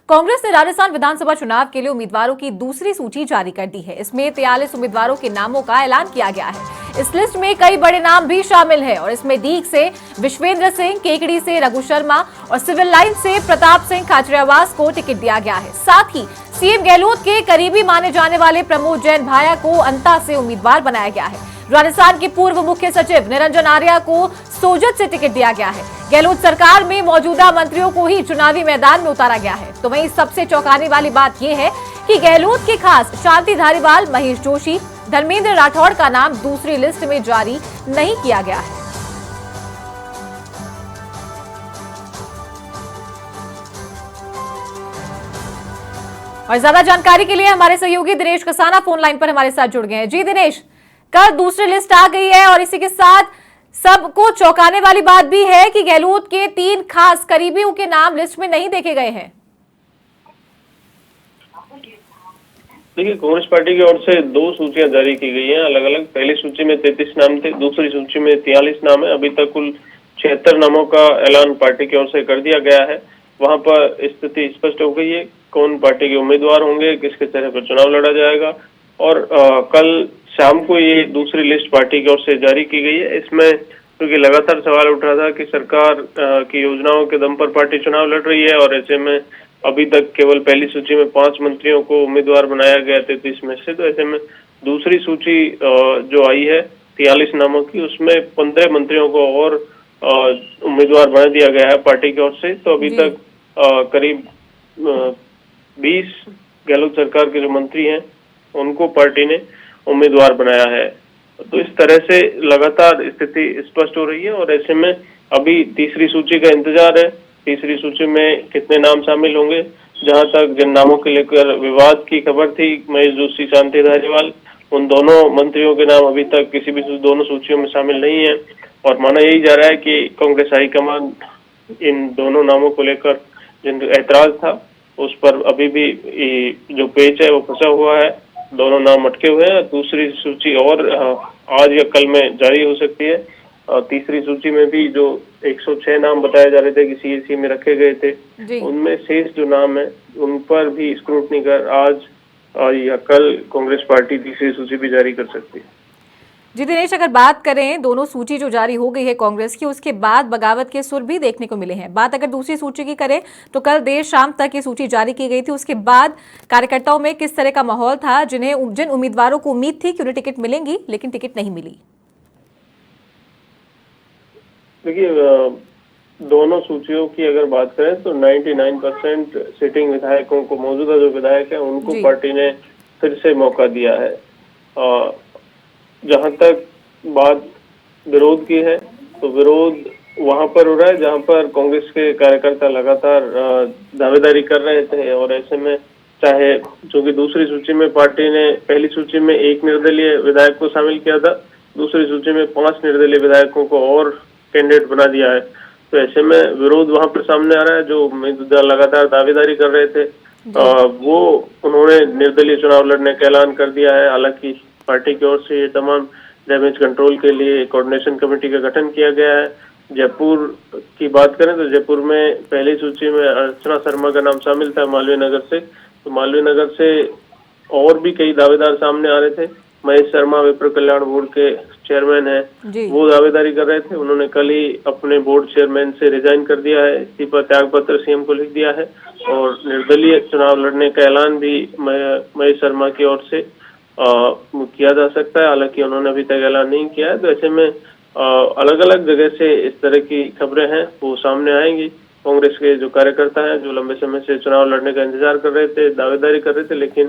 कांग्रेस ने राजस्थान विधानसभा चुनाव के लिए उम्मीदवारों की दूसरी सूची जारी कर दी है। इसमें 43 उम्मीदवारों के नामों का ऐलान किया गया है। इस लिस्ट में कई बड़े नाम भी शामिल हैं और इसमें दीग से विश्वेंद्र सिंह, केकड़ी से रघु शर्मा और सिविल लाइन से प्रताप सिंह खाचरियावास को टिकट दिया गया है। साथ ही सीएम गहलोत के करीबी माने जाने वाले प्रमोद जैन भाया को अंता से उम्मीदवार बनाया गया है। राजस्थान के पूर्व मुख्य सचिव निरंजन आर्या को सोजत से टिकट दिया गया है। गहलोत सरकार में मौजूदा मंत्रियों को ही चुनावी मैदान में उतारा गया है। तो वहीं सबसे चौंकाने वाली बात यह है कि गहलोत के खास शांति धारीवाल, महेश जोशी, धर्मेंद्र राठौड़ का नाम दूसरी लिस्ट में जारी नहीं किया गया है। और ज्यादा जानकारी के लिए हमारे सहयोगी दिनेश कसाना फोन लाइन पर हमारे साथ जुड़ गए हैं। जी दिनेश, कल दूसरी लिस्ट आ गई है और इसी के साथ सबको चौंकाने वाली बात भी है कि गहलोत के 3 खास करीबियों के नाम लिस्ट में नहीं देखे गए हैं। देखिए, कांग्रेस पार्टी की ओर से 2 सूचियां जारी की गई हैं अलग अलग। पहली सूची में 33 नाम थे, दूसरी सूची में 43 नाम है। अभी तक कुल 76 नामों का ऐलान पार्टी की ओर से कर दिया गया है। वहां पर स्थिति स्पष्ट हो गई है, कौन पार्टी के उम्मीदवार होंगे, किसके चेहरे पर चुनाव लड़ा जाएगा। और कल शाम को ये दूसरी लिस्ट पार्टी की ओर से जारी की गई है। इसमें क्योंकि लगातार सवाल उठ रहा था कि सरकार की योजनाओं के दम पर पार्टी चुनाव लड़ रही है और ऐसे में अभी तक केवल पहली सूची में 5 मंत्रियों को उम्मीदवार बनाया गया 33 में से। तो ऐसे में दूसरी सूची जो आई है 43 नामों की, उसमें 15 मंत्रियों को और उम्मीदवार बना दिया गया है पार्टी की ओर से। तो अभी तक करीब 20 गहलोत सरकार के जो मंत्री हैं उनको पार्टी ने उम्मीदवार बनाया है। तो इस तरह से लगातार स्थिति स्पष्ट हो रही है और ऐसे में अभी तीसरी सूची का इंतजार है। तीसरी सूची में कितने नाम शामिल होंगे। जहां तक जिन नामों के लेकर विवाद की खबर थी, महेश जोशी, शांति धारीवाल, उन दोनों मंत्रियों के नाम अभी तक किसी भी दोनों सूचियों में शामिल नहीं है और माना यही जा रहा है कि कांग्रेस हाईकमान इन दोनों नामों को लेकर जिन ऐतराज था उस पर अभी भी जो पेच है वो फंसा हुआ है। दोनों नाम अटके हुए हैं। दूसरी सूची और आज या कल में जारी हो सकती है। तीसरी सूची में भी जो 106 नाम बताए जा रहे थे कि सीएसी में रखे गए थे, उनमें शेष जो नाम है उन पर भी स्क्रूटनी कर आज या कल कांग्रेस पार्टी तीसरी सूची भी जारी कर सकती है। जी दिनेश, अगर बात करें दोनों सूची जो जारी हो गई है कांग्रेस की, उसके बाद बगावत के सुर भी देखने को मिले हैं। बात अगर दूसरी सूची की करें तो कल देर शाम तक ये सूची जारी की गई थी। उसके बाद कार्यकर्ताओं में किस तरह का माहौल था, जिन उम्मीदवारों को उम्मीद थी कि उन्हें टिकट मिलेंगी लेकिन टिकट नहीं मिली? देखिए, दोनों सूचियों की अगर बात करें तो 99% सिटिंग विधायकों को, मौजूदा जो विधायक है उनको पार्टी ने फिर से मौका दिया है। जहां तक बात विरोध की है तो विरोध वहां पर हो रहा है जहां पर कांग्रेस के कार्यकर्ता लगातार दावेदारी कर रहे थे और ऐसे में चाहे चूंकि दूसरी सूची में पार्टी ने पहली सूची में 1 निर्दलीय विधायक को शामिल किया था, दूसरी सूची में 5 निर्दलीय विधायकों को और कैंडिडेट बना दिया है। तो ऐसे में विरोध वहां पर सामने आ रहा है। जो लगातार दावेदारी कर रहे थे वो उन्होंने निर्दलीय चुनाव लड़ने का ऐलान कर दिया है। हालांकि पार्टी की ओर से ये तमाम डैमेज कंट्रोल के लिए कोऑर्डिनेशन कमेटी का गठन किया गया है। जयपुर की बात करें तो जयपुर में पहली सूची में अर्चना शर्मा का नाम शामिल था मालवीय नगर से। तो मालवीय नगर से और भी कई दावेदार सामने आ रहे थे। महेश शर्मा विप्र कल्याण बोर्ड के चेयरमैन है, वो दावेदारी कर रहे थे। उन्होंने कल ही अपने बोर्ड चेयरमैन से रिजाइन कर दिया है, इस्तीफा त्याग पत्र सीएम को लिख दिया है और निर्दलीय चुनाव लड़ने का ऐलान भी महेश शर्मा की ओर से किया जा सकता है। हालांकि उन्होंने अभी तक ऐलान नहीं किया है। तो ऐसे में अलग अलग जगह से इस तरह की खबरें हैं वो सामने आएंगी। कांग्रेस के जो कार्यकर्ता हैं जो लंबे समय से चुनाव लड़ने का इंतजार कर रहे थे, दावेदारी कर रहे थे, लेकिन